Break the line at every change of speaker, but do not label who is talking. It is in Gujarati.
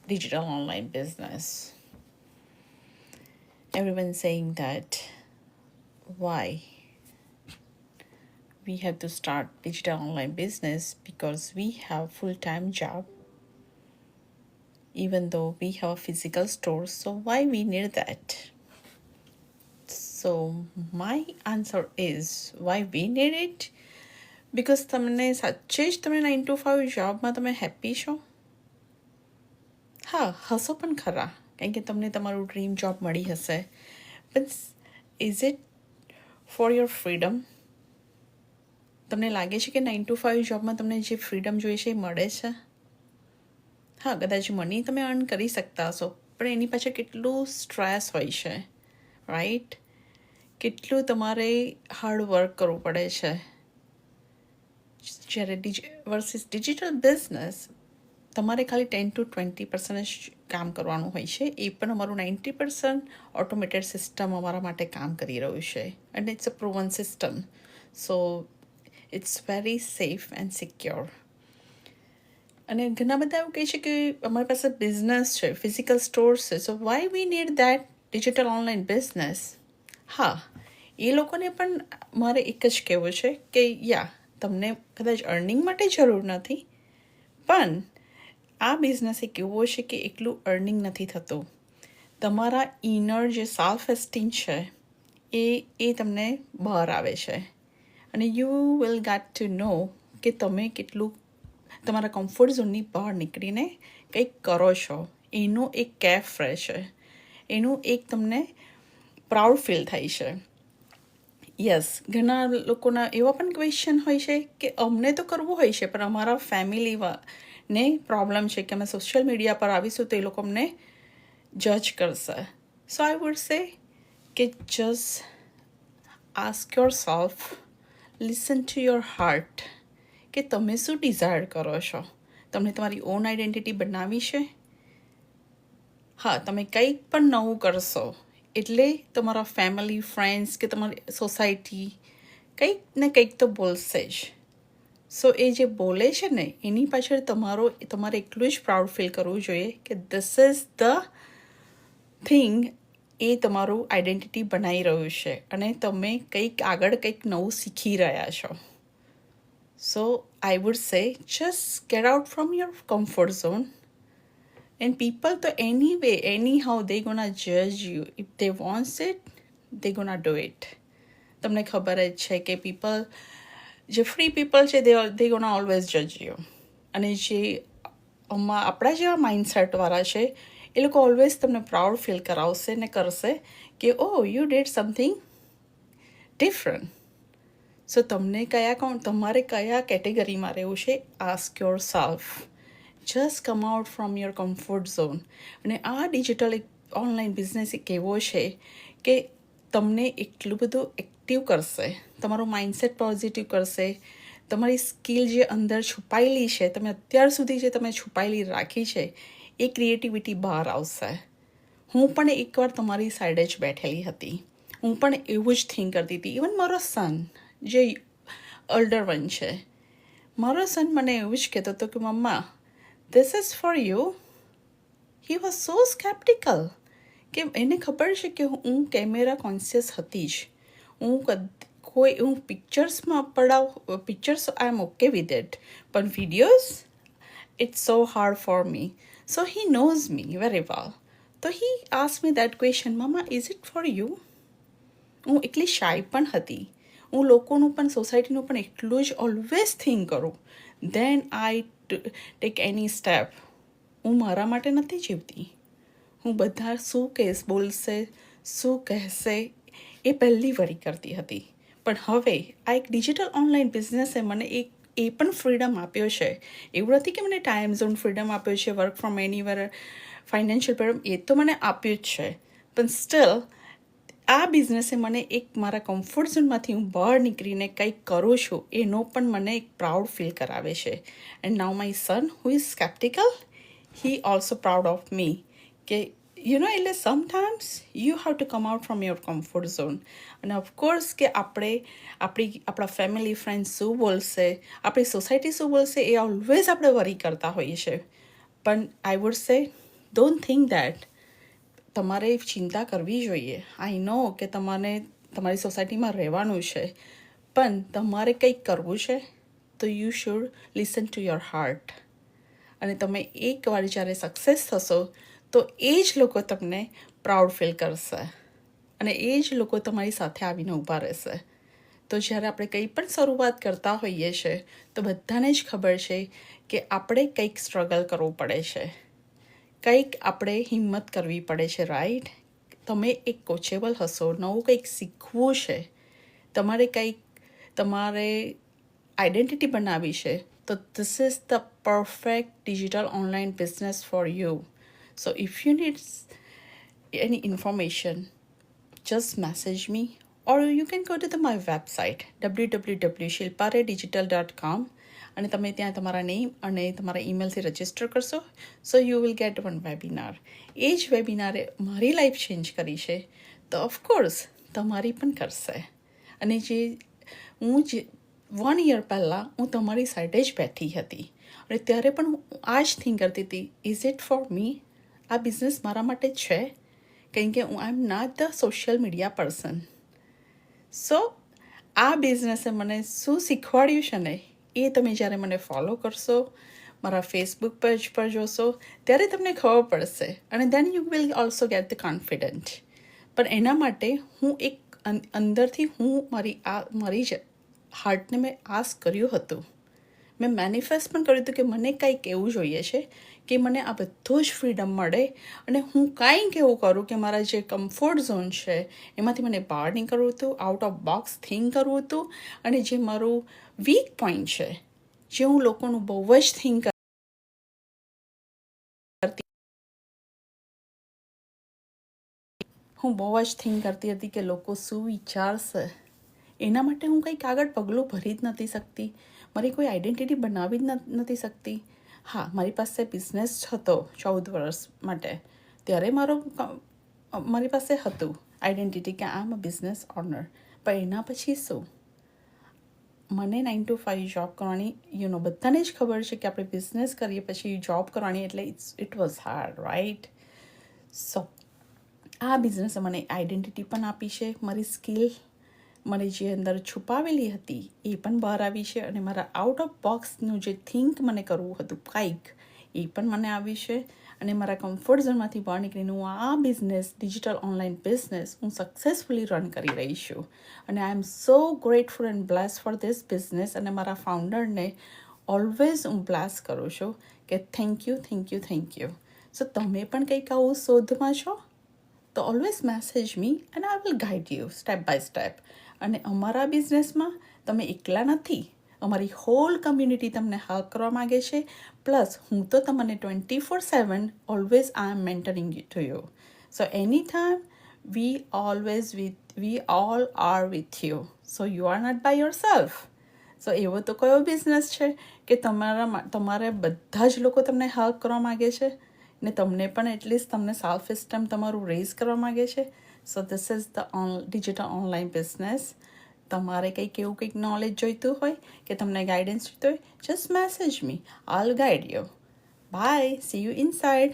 digital online business. Everyone's saying that why we have to start digital online business because we have full-time job, even though we have a physical store. So why we need that? So my answer is why we need it. Because તમને સાચે જ તમે 9 to 5 જોબમાં તમે હેપી છો? હા, હશો પણ ખરા, કારણ કે તમને તમારું ડ્રીમ જોબ મળી હશે. But is it for your freedom? તમને લાગે છે કે 9 to 5 જોબમાં તમને જે ફ્રીડમ જોઈએ છે એ મળે છે? હા, કદાચ મની તમે અર્ન કરી શકતા હશો, પણ એની પાછળ કેટલું સ્ટ્રેસ હોય છે, રાઈટ? કેટલું તમારે હાર્ડ વર્ક કરવું પડે છે. જ્યારે વર્સિસ ડિજિટલ બિઝનેસ તમારે ખાલી 10 to 20% જ કામ કરવાનું હોય છે. એ પણ અમારું 90% ઓટોમેટેડ સિસ્ટમ અમારા માટે કામ કરી રહ્યું છે. And it's a proven system. So it's very safe and secure. અને ઘણા બધા એવું કહે છે કે અમારી પાસે બિઝનેસ છે, ફિઝિકલ સ્ટોર્સ છે, so why we need that digital online business. હા, એ લોકોને પણ મારે એક જ કહેવું છે કે તમને કદાચ અર્નિંગ માટે જરૂર નથી, પણ આ બિઝનેસ એક એવો છે કે એકલું અર્નિંગ નથી થતું. તમારા ઇનર જે સેલ્ફ એસ્ટીમ છે એ તમને બહાર આવે છે. અને યુ વિલ ગેટ ટુ નો કે તમે કેટલું તમારા કમ્ફર્ટ ઝોનની બહાર નીકળીને કંઈક કરો છો. એનું એક કેફ રહે છે, એનું એક તમને પ્રાઉડ ફીલ થાય છે. યસ, ઘણા લોકોના એવા પણ ક્વેશ્ચન હોય છે કે અમને તો કરવું હોય છે, પણ અમારા ફેમિલીને પ્રોબ્લેમ છે કે અમે સોશિયલ મીડિયા પર આવીશું તો એ લોકો અમને જજ કરશે. સો આઈ વુડ સે કે just ask your self, listen to your heart, કે તમે શું ડિઝાયર કરો છો. તમને તમારી ઓન આઈડેન્ટિટી બનાવી છે? હા, તમે કંઈક પણ નવું કરશો એટલે તમારા ફેમિલી, ફ્રેન્ડ્સ કે તમારી સોસાયટી કંઈક ને કંઈક તો બોલશે જ. સો એ જે બોલે છે ને એની પાછળ તમારે એટલું જ પ્રાઉડ ફીલ કરવું જોઈએ કે ધીસ ઇઝ ધ થિંગ, એ તમારું આઈડેન્ટિટી બનાવી રહ્યું છે અને તમે આગળ કંઈક નવું શીખી રહ્યા છો. So I would say just get out from your comfort zone. And people, તો anyway, anyhow, they gonna judge you. If they want it, they gonna do it. તમને ખબર જ છે કે જે ફ્રી પીપલ છે they gonna always judge you. અને જે આપણા જેવા માઇન્ડસેટવાળા છે એ લોકો ઓલવેઝ તમને પ્રાઉડ ફીલ કરાવશે ને કરશે કે you did something different. So તમારે કયા કેટેગરીમાં રહેવું છે, ask yourself. Just come out from your comfort zone. અને આ ડિજિટલ ઓનલાઈન બિઝનેસ એક એવો છે કે તમને એટલું બધું એક્ટિવ કરશે, તમારું માઇન્ડસેટ પોઝિટિવ કરશે, તમારી સ્કિલ જે અંદર છુપાયેલી છે, તમે અત્યાર સુધી જે તમે છુપાયેલી રાખી છે એ ક્રિએટિવિટી બહાર આવશે. હું પણ એકવાર તમારી સાઈડે જ બેઠેલી હતી. હું પણ એવું જ થિંક કરતી હતી. ઇવન મારો સન જે ઓલ્ડર વન છે, મારો સન મને એવું જ કહેતો હતો કે મમ્મા, this is for you. He was so skeptical કે એને ખબર છે કે હું કેમેરા કોન્શિયસ હતી જ. હું પિક્ચર્સમાં pictures I am okay with it, પણ videos it's so hard for me. So he knows me very well. So he asked me that question, Mama, is it for you? હું એટલી શાય પણ હતી. હું લોકોનું પણ સોસાયટીનું પણ એટલું જ ઓલવેઝ થિંક કરું. દેન આઈ ટેક એની સ્ટેપ. હું મારા માટે નથી જીવતી. હું બધા શું બોલશે, શું કહેશે એ પહેલી વરી કરતી હતી. પણ હવે આ એક ડિજિટલ ઓનલાઈન બિઝનેસે મને એ પણ ફ્રીડમ આપ્યો છે. એવું નથી કે મને ટાઈમ ઝોન ફ્રીડમ આપ્યો છે, work from anywhere, financial freedom એ તો મને આપ્યું જ છે. પણ સ્ટીલ આ બિઝનેસે મને એક મારા કમ્ફર્ટ ઝોનમાંથી હું બહાર નીકળીને કંઈક કરું છું એનો પણ મને એક પ્રાઉડ ફીલ કરાવે છે. And now my son who is sceptical, he also proud of me. કે એટલે sometimes you have to come out from your comfort zone. અને ઓફકોર્સ કે આપણા ફેમિલી ફ્રેન્ડ્સ શું બોલશે, આપણી સોસાયટી શું બોલશે એ ઓલવેઝ આપણે વરી કરતા હોઈએ છીએ. પણ આઈ વુડ સે ડોન્ટ થિંક દેટ તમારે ચિંતા કરવી જોઈએ. આઈ નો કે તમારી સોસાયટીમાં રહેવાનું છે, પણ તમારે કંઈક કરવું છે તો you should listen to your heart. અને તમે એકવાર જ્યારે સક્સેસ થશો તો એ જ લોકો તમને પ્રાઉડ ફીલ કરશે અને એ જ લોકો તમારી સાથે આવીને ઊભા રહેશે. તો જ્યારે આપણે કંઈ પણ શરૂઆત કરતા હોઈએ છીએ તો બધાને જ ખબર છે કે આપણે કંઈક સ્ટ્રગલ કરવું પડે છે, કંઈક આપણે હિંમત કરવી પડે છે, રાઈટ? તમે એક કોચેબલ હશો, નવું કંઈક શીખવું છે, તમારે આઈડેન્ટિટી બનાવી છે, તો this is the perfect digital online business for you. So if you need any information, just message me or you can go to my website www.shilparedigital.com અને તમે ત્યાં તમારા નેમ અને તમારા ઈમેલથી રજિસ્ટર કરશો, so you will get one webinar. એ જ વેબિનારે મારી લાઈફ ચેન્જ કરી છે, તો ઓફકોર્સ તમારી પણ કરશે. અને જે 1 યર પહેલાં હું તમારી સાઈડે જ બેઠી હતી અને ત્યારે પણ હું આ જ થિંક કરતી હતી, ઇઝ ઇટ ફોર મી? આ બિઝનેસ મારા માટે છે? કારણ કે I am not the social media person. So આ બિઝનેસે મને શું શીખવાડ્યું છે ને, એ તમે જ્યારે મને ફોલો કરશો, મારા ફેસબુક પેજ પર જોશો, ત્યારે તમને ખબર પડશે અને then you will also get the confident. પણ એના માટે હું એક અંદરથી મારી જ હાર્ટને મેં આસ્ક કર્યું હતું, મેં મેનિફેસ્ટ પણ કર્યું હતું કે મને કંઈક એવું જોઈએ છે કે મને આ બધો જ ફ્રીડમ મળે અને હું કંઈક એવું કરું કે મારા જે કમ્ફર્ટ ઝોન છે એમાંથી મને બહાર નીકળવું હતું, આઉટ ઓફ બોક્સ થિંક કરવું હતું. અને જે મારું વીક પોઈન્ટ છે, જે હું લોકોનું બહુ જ થિંક કરતી હતી કે લોકો શું વિચારશે, એના માટે હું કંઈક આગળ પગલું ભરી જ નથી શકતી, મારી કોઈ આઈડેન્ટિટી બનાવી જ નથી શકતી. હા, મારી પાસે બિઝનેસ હતો 14 વર્ષ માટે, ત્યારે મારી પાસે હતું આઈડેન્ટિટી કે I M a business owner. પણ એના પછી શું? મને 9 to 5 જોબ કરવાની બધાને જ ખબર છે કે આપણે બિઝનેસ કરીએ પછી જોબ કરવાની, એટલે ઇટ વોઝ હાર્ડ, રાઈટ? સો આ બિઝનેસે મને આઈડેન્ટિટી પણ આપી છે, મારી સ્કિલ મને જે અંદર છુપાવેલી હતી એ પણ બહાર આવી છે અને મારા આઉટ ઓફ બોક્સનું જે થિંક મને કરવું હતું કંઈક, એ પણ મને આવી છે. અને મારા કમ્ફર્ટ ઝોનમાંથી બહાર નીકળીને હું આ બિઝનેસ, ડિજિટલ ઓનલાઈન બિઝનેસ હું સક્સેસફુલી રન કરી રહી છું. અને I am so grateful and bless for this business. અને મારા ફાઉન્ડરને ઓલવેઝ હું બ્લેસ કરું છું કે thank you, thank you, thank you. So તમે પણ કંઈક આવું શોધમાં છો તો always message me and I will guide you step by step. અને અમારા બિઝનેસમાં તમે એકલા નથી, અમારી હોલ કમ્યુનિટી તમને હેલ્પ કરવા માગે છે. પ્લસ હું તો તમને 24/7 always I am mentoring to you. So any time we all are with you. So you are not by yourself. So એવો તો કયો બિઝનેસ છે કે તમારે બધા જ લોકો તમને હેલ્પ કરવા માગે છે ને તમને પણ એટલીસ્ટ તમને સેલ્ફ એસ્ટીમ તમારું રેઝ કરવા માગે છે. So this is the digital online business. તમારે કંઈક નોલેજ જોઈતું હોય કે તમને ગાઈડન્સ જોઈતું હોય, just message me, I will guide you. Bye, see you inside.